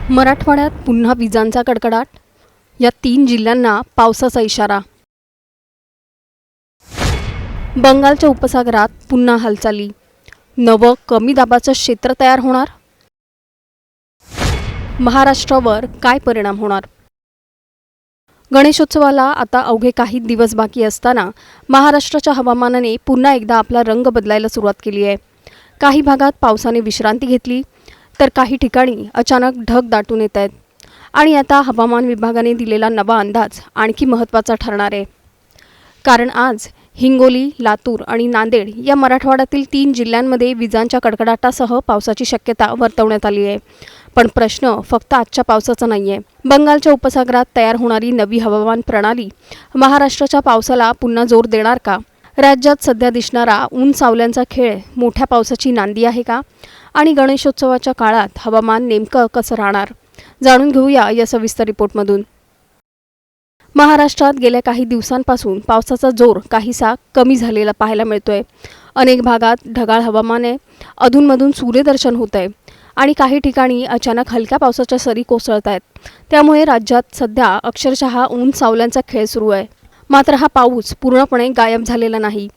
मराठवाड्यात पुन्हा विजांचा कडकडाट. या 3 जिल्ह्यांना पावसाचा इशारा. बंगालच्या उपसागरात पुन्हा हालचाली. नवं कमी दाबाचं क्षेत्र तयार होणार. महाराष्ट्रावर काय परिणाम होणार? गणेशोत्सवाला आता अवघे काही दिवस बाकी असताना महाराष्ट्राच्या हवामानाने पुन्हा एकदा आपला रंग बदलायला सुरुवात केली आहे. काही भागात पावसाने विश्रांती घेतली, तर काही ठिकाणी अचानक ढग दाटून येत आहेत. आणि आता हवामान विभागाने दिलेला नवा अंदाज आणखी महत्त्वाचा ठरणार आहे. कारण आज हिंगोली, लातूर आणि नांदेड या मराठवाड्यातील 3 जिल्ह्यांमध्ये विजांच्या कडकडाटासह पावसाची शक्यता वर्तवण्यात आली आहे. पण प्रश्न फक्त आजच्या पावसाचा नाही आहे. बंगालच्या उपसागरात तयार होणारी नवी हवामान प्रणाली महाराष्ट्राच्या पावसाला पुन्हा जोर देणार का? राज्यात सध्या दिसणारा ऊन सावल्यांचा खेळ मोठ्या पावसाची नांदी आहे का? आणि गणेशोत्सवाच्या काळात हवामान नेमकं कसं राहणार? जाणून घेऊया या सविस्तर रिपोर्टमधून. महाराष्ट्रात गेल्या काही दिवसांपासून पावसाचा जोर काहीसा कमी झालेला पाहायला मिळतोय. अनेक भागात ढगाळ हवामान आहे, अधूनमधून सूर्यदर्शन होत आहे आणि काही ठिकाणी अचानक हलक्या पावसाच्या सरी कोसळत आहेत. त्यामुळे राज्यात सध्या अक्षरशः ऊन सावल्यांचा खेळ सुरू आहे. मात्र हा पाऊस पूर्णपणे गायब झालेला नाही.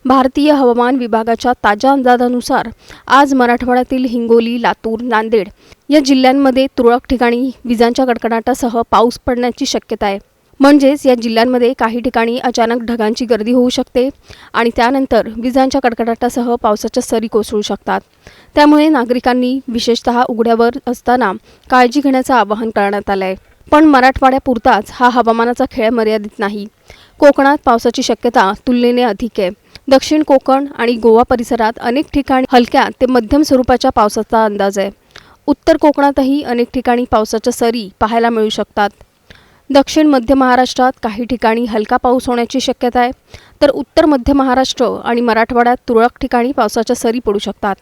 भारतीय हवामान विभागाच्या ताज्या अंदाजानुसार आज मराठवाड्यातील हिंगोली, लातूर, नांदेड या जिल्ह्यांमध्ये तुरळक ठिकाणी विजांच्या कडकडाटासह पाऊस पडण्याची शक्यता आहे. म्हणजेच या जिल्ह्यांमध्ये काही ठिकाणी अचानक ढगांची गर्दी होऊ शकते आणि त्यानंतर विजांच्या कडकडाटासह पावसाच्या सरी कोसळू शकतात. त्यामुळे नागरिकांनी विशेषतः उघड्यावर असताना काळजी घेण्याचं आवाहन करण्यात आलं आहे. पण मराठवाड्यापुरताच हा हवामानाचा खेळ मर्यादित नाही. कोकणात पावसाची शक्यता तुलनेने अधिक आहे. दक्षिण कोकण आणि गोवा परिसरात अनेक ठिकाणी हलक्या ते मध्यम स्वरूपाच्या पावसाचा अंदाज आहे. उत्तर कोकणातही अनेक ठिकाणी पावसाच्या सरी पाहायला मिळू शकतात. दक्षिण मध्य महाराष्ट्रात काही ठिकाणी हलका पाऊस होण्याची शक्यता आहे, तर उत्तर मध्य महाराष्ट्र आणि मराठवाड्यात तुरळक ठिकाणी पावसाच्या सरी पडू शकतात.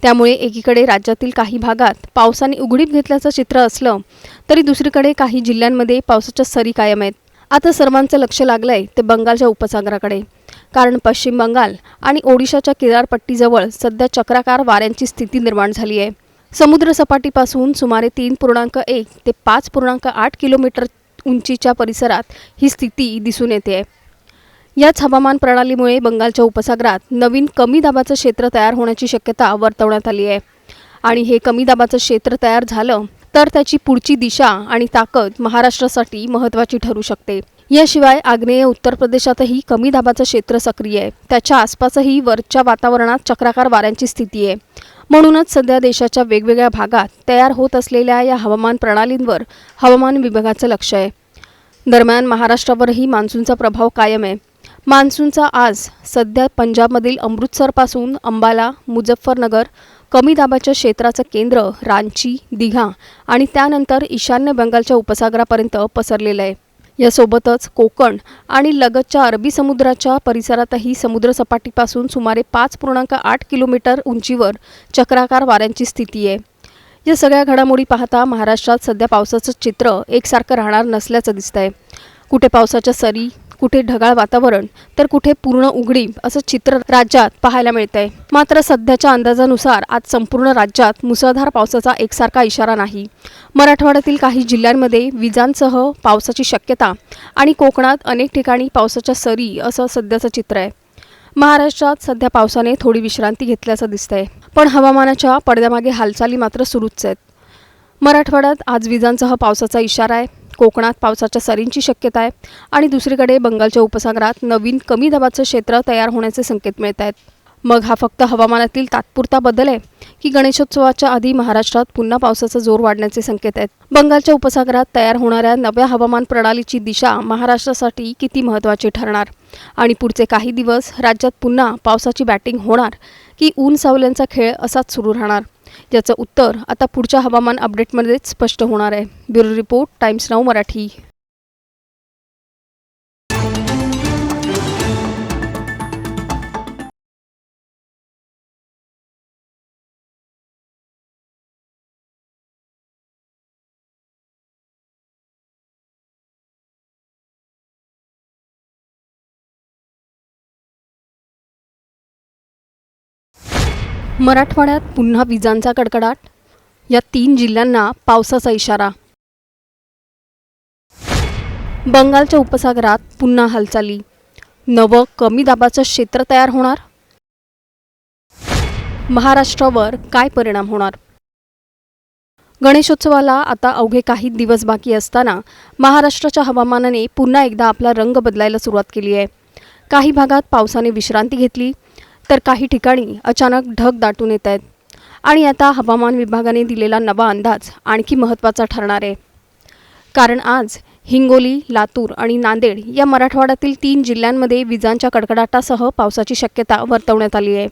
त्यामुळे एकीकडे राज्यातील काही भागात पावसाने उघडीप घेतल्याचं चित्र असलं तरी दुसरीकडे काही जिल्ह्यांमध्ये पावसाच्या सरी कायम आहेत. आता सर्वांचं लक्ष लागलंय ते बंगालच्या उपसागराकडे. कारण पश्चिम बंगाल आणि ओडिशाच्या किनारपट्टीजवळ सध्या चक्राकार वाऱ्यांची स्थिती निर्माण झाली आहे. समुद्रसपाटीपासून सुमारे 3.1 ते 5.8 किलोमीटर उंचीच्या परिसरात ही स्थिती दिसून येते. याच हवामान प्रणालीमुळे बंगालच्या उपसागरात नवीन कमी दाबाचं क्षेत्र तयार होण्याची शक्यता वर्तवण्यात आली आहे. आणि हे कमी दाबाचं क्षेत्र तयार झालं तर त्याची पुढची दिशा आणि ताकद महाराष्ट्रासाठी महत्त्वाची ठरू शकते. याशिवाय आग्नेय उत्तर प्रदेशातही कमी दाबाचं क्षेत्र सक्रिय आहे. त्याच्या आसपासही वरच्या वातावरणात चक्राकार वाऱ्यांची स्थिती आहे. म्हणूनच सध्या देशाच्या वेगवेगळ्या भागात तयार होत असलेल्या या हवामान प्रणालींवर हवामान विभागाचं लक्ष आहे. दरम्यान महाराष्ट्रावरही मान्सूनचा प्रभाव कायम आहे. मान्सूनचा आज सध्या पंजाबमधील अमृतसरपासून अंबाला, मुझफ्फरनगर, कमी दाबाच्या क्षेत्राचं केंद्र रांची, दिघा आणि त्यानंतर ईशान्य बंगालच्या उपसागरापर्यंत पसरलेलं आहे. यासोबतच कोकण आणि लगतच्या अरबी समुद्राच्या परिसरातही समुद्रसपाटीपासून सुमारे 5.8 किलोमीटर उंचीवर चक्राकार वाऱ्यांची स्थिती आहे. या सगळ्या घडामोडी पाहता महाराष्ट्रात सध्या पावसाचं चित्र एकसारखं राहणार नसल्याचं दिसतंय. कुठे पावसाच्या सरी, कुठे ढगाळ वातावरण, तर कुठे पूर्ण उघडीप असं चित्र राज्यात पाहायला मिळतंय. मात्र सध्याच्या अंदाजानुसार आज संपूर्ण राज्यात मुसळधार पावसाचा एकसारखा इशारा नाही. मराठवाड्यातील काही जिल्ह्यांमध्ये विजांसह पावसाची शक्यता आणि कोकणात अनेक ठिकाणी पावसाच्या सरी असं सध्याचं चित्र आहे. महाराष्ट्रात सध्या पावसाने थोडी विश्रांती घेतल्याचं दिसतंय, पण हवामानाच्या पडद्यामागे हालचाली मात्र सुरूच आहेत. मराठवाड्यात आज विजांसह पावसाचा इशारा आहे. कोकणात पावसाच्या सरींची शक्यता आहे आणि दुसरीकडे बंगालच्या उपसागरात नवीन कमी दाबाचं क्षेत्र तयार होण्याचे संकेत मिळत आहेत. मग हा फक्त हवामानातील तात्पुरता बदल आहे की गणेशोत्सवाच्या आधी महाराष्ट्रात पुन्हा पावसाचा जोर वाढण्याचे संकेत आहेत? बंगालच्या उपसागरात तयार होणाऱ्या नव्या हवामान प्रणालीची दिशा महाराष्ट्रासाठी किती महत्त्वाची ठरणार? आणि पुढचे काही दिवस राज्यात पुन्हा पावसाची बॅटिंग होणार की ऊन सावल्यांचा खेळ असाच सुरू राहणार? याचं उत्तर आता पुढच्या हवामान अपडेटमध्येच स्पष्ट होणार आहे. Bureau report, times now Marathi. मराठवाड्यात पुन्हा विजांचा कडकडाट. या 3 जिल्ह्यांना पावसाचा इशारा. बंगालच्या उपसागरात पुन्हा हालचाली. नवं कमी दाबाचं क्षेत्र तयार होणार. महाराष्ट्रावर काय परिणाम होणार? गणेशोत्सवाला आता अवघे काही दिवस बाकी असताना महाराष्ट्राच्या हवामानाने पुन्हा एकदा आपला रंग बदलायला सुरुवात केली आहे. काही भागात पावसाने विश्रांती घेतली, तर काही ठिकाणी अचानक ढग दाटून येत आहेत. आणि आता हवामान विभागाने दिलेला नवा अंदाज आणखी महत्त्वाचा ठरणार आहे. कारण आज हिंगोली, लातूर आणि नांदेड या मराठवाड्यातील 3 जिल्ह्यांमध्ये विजांच्या कडकडाटासह पावसाची शक्यता वर्तवण्यात आली आहे.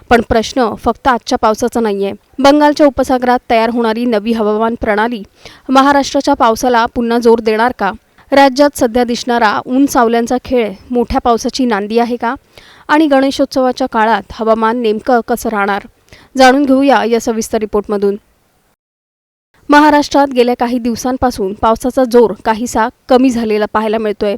पण प्रश्न फक्त आजच्या पावसाचा नाही आहे. बंगालच्या उपसागरात तयार होणारी नवी हवामान प्रणाली महाराष्ट्राच्या पावसाला पुन्हा जोर देणार का? राज्यात सध्या दिसणारा ऊन सावल्यांचा खेळ मोठ्या पावसाची नांदी आहे का? आणि गणेशोत्सवाच्या काळात हवामान नेमकं कसं राहणार? जाणून घेऊया या सविस्तर रिपोर्टमधून. महाराष्ट्रात गेल्या काही दिवसांपासून पावसाचा जोर काहीसा कमी झालेला पाहायला मिळतोय.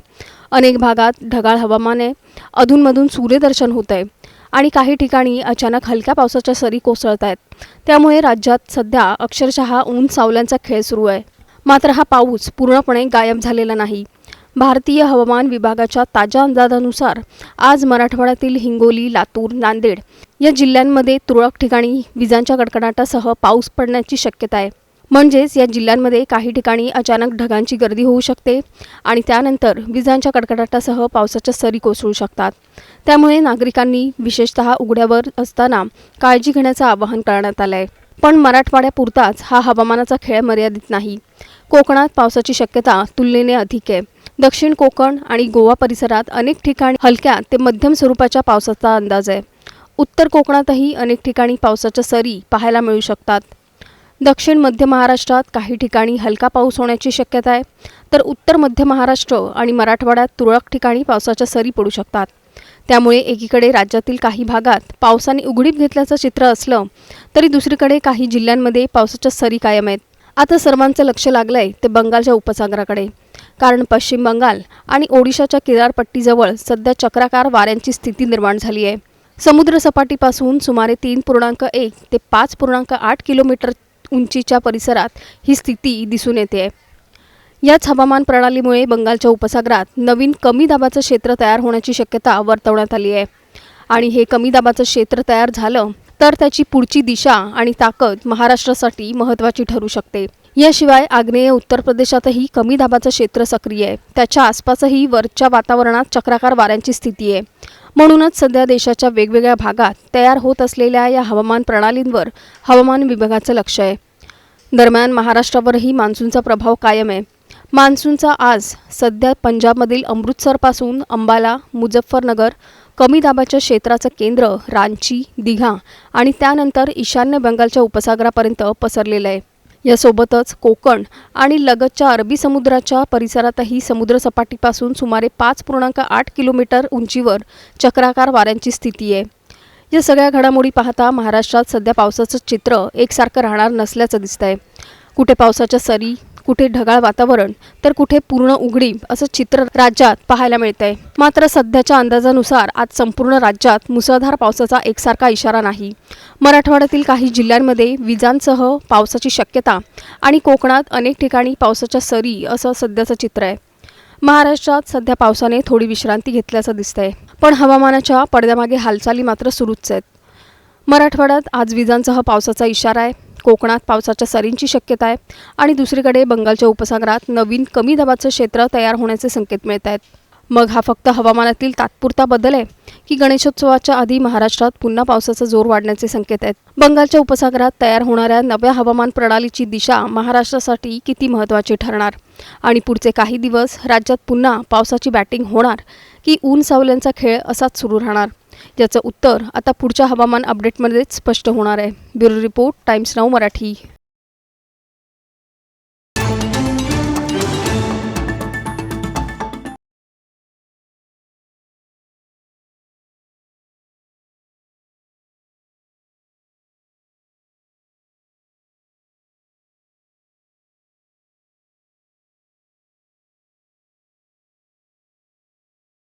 अनेक भागात ढगाळ हवामान आहे, अधूनमधून सूर्यदर्शन होत आहे आणि काही ठिकाणी अचानक हलक्या पावसाच्या सरी कोसळत आहेत. त्यामुळे राज्यात सध्या अक्षरशः ऊन सावल्यांचा खेळ सुरू आहे. मात्र हा पाऊस पूर्णपणे गायब झालेला नाही. भारतीय हवामान विभागाच्या ताज्या अंदाजानुसार आज मराठवाड्यातील हिंगोली, लातूर, नांदेड या जिल्ह्यांमध्ये तुरळक ठिकाणी विजांच्या कडकडाटासह पाऊस पडण्याची शक्यता आहे. म्हणजेच या जिल्ह्यांमध्ये काही ठिकाणी अचानक ढगांची गर्दी होऊ शकते आणि त्यानंतर विजांच्या कडकडाटासह पावसाच्या सरी कोसळू शकतात. त्यामुळे नागरिकांनी विशेषतः उघड्यावर असताना काळजी घेण्याचं आवाहन करण्यात आलं आहे. पण मराठवाड्यापुरताच हा हवामानाचा खेळ मर्यादित नाही. कोकणात पावसाची शक्यता तुलनेने अधिक आहे. दक्षिण कोकण आणि गोवा परिसरात अनेक ठिकाणी हलक्या ते मध्यम स्वरूपाच्या पावसाचा अंदाज आहे. उत्तर कोकणातही अनेक ठिकाणी पावसाच्या सरी पाहायला मिळू शकतात. दक्षिण मध्य महाराष्ट्रात काही ठिकाणी हलका पाऊस होण्याची शक्यता आहे, तर उत्तर मध्य महाराष्ट्र आणि मराठवाड्यात तुरळक ठिकाणी पावसाच्या सरी पडू शकतात. त्यामुळे एकीकडे राज्यातील काही भागात पावसाने उघडीप घेतल्याचं चित्र असलं तरी दुसरीकडे काही जिल्ह्यांमध्ये पावसाच्या सरी कायम आहेत. आता सर्वांचं लक्ष लागलंय ते बंगालच्या उपसागराकडे. कारण पश्चिम बंगाल आणि ओडिशाच्या किनारपट्टीजवळ सध्या चक्राकार वाऱ्यांची स्थिती निर्माण झाली आहे. समुद्रसपाटीपासून सुमारे 3.1 ते 5.8 किलोमीटर उंचीच्या परिसरात ही स्थिती दिसून येते. याच हवामान प्रणालीमुळे बंगालच्या उपसागरात नवीन कमी दाबाचं क्षेत्र तयार होण्याची शक्यता वर्तवण्यात आली आहे. आणि हे कमी दाबाचं क्षेत्र तयार झालं तर त्याची पुढची दिशा आणि ताकद महाराष्ट्रासाठी महत्त्वाची ठरू शकते. याशिवाय आग्नेय उत्तर प्रदेशातही कमी दाबाचं क्षेत्र सक्रिय आहे. त्याच्या आसपासही वरच्या वातावरणात चक्राकार वाऱ्यांची स्थिती आहे. म्हणूनच सध्या देशाच्या वेगवेगळ्या भागात तयार होत असलेल्या या हवामान प्रणालींवर हवामान विभागाचं लक्ष आहे. दरम्यान महाराष्ट्रावरही मान्सूनचा प्रभाव कायम आहे. मान्सूनचा आज सध्या पंजाबमधील अमृतसरपासून अंबाला, मुझफ्फरनगर, कमी दाबाच्या क्षेत्राचं केंद्र रांची, दिघा आणि त्यानंतर ईशान्य बंगालच्या उपसागरापर्यंत पसरलेलं आहे. यासोबतच कोकण आणि लगतच्या अरबी समुद्राच्या परिसरातही समुद्रसपाटीपासून सुमारे 5.8 किलोमीटर उंचीवर चक्राकार वाऱ्यांची स्थिती आहे. या सगळ्या घडामोडी पाहता महाराष्ट्रात सध्या पावसाचं चित्र एकसारखं राहणार नसल्याचं दिसतंय. कुठे पावसाच्या सरी, कुठे ढगाळ वातावरण, तर कुठे पूर्ण उघडीप असं चित्र राज्यात पाहायला मिळतंय. मात्र सध्याच्या अंदाजानुसार आज संपूर्ण राज्यात मुसळधार पावसाचा एकसारखा इशारा नाही. मराठवाड्यातील काही जिल्ह्यांमध्ये विजांसह पावसाची शक्यता आणि कोकणात अनेक ठिकाणी पावसाच्या सरी असं सध्याचं चित्र आहे. महाराष्ट्रात सध्या पावसाने थोडी विश्रांती घेतल्याचं दिसतंय, पण हवामानाच्या पडद्यामागे हालचाली मात्र सुरूच आहेत. मराठवाड्यात आज विजांसह पावसाचा इशारा आहे. कोकणात पावसाच्या सरींची शक्यता आहे आणि दुसरीकडे बंगालच्या उपसागरात नवीन कमी दाबाचं क्षेत्र तयार होण्याचे संकेत मिळत आहेत. मग हा फक्त हवामानातील तात्पुरता बदल आहे की गणेशोत्सवाच्या आधी महाराष्ट्रात पुन्हा पावसाचा जोर वाढण्याचे संकेत आहेत? बंगालच्या उपसागरात तयार होणाऱ्या नव्या हवामान प्रणालीची दिशा महाराष्ट्रासाठी किती महत्त्वाची ठरणार? आणि पुढचे काही दिवस राज्यात पुन्हा पावसाची बॅटिंग होणार की ऊन सावल्यांचा खेळ असाच सुरू राहणार? याचं उत्तर आता पुढच्या हवामान अपडेटमध्येच स्पष्ट होणार आहे. Bureau report, times now Marathi.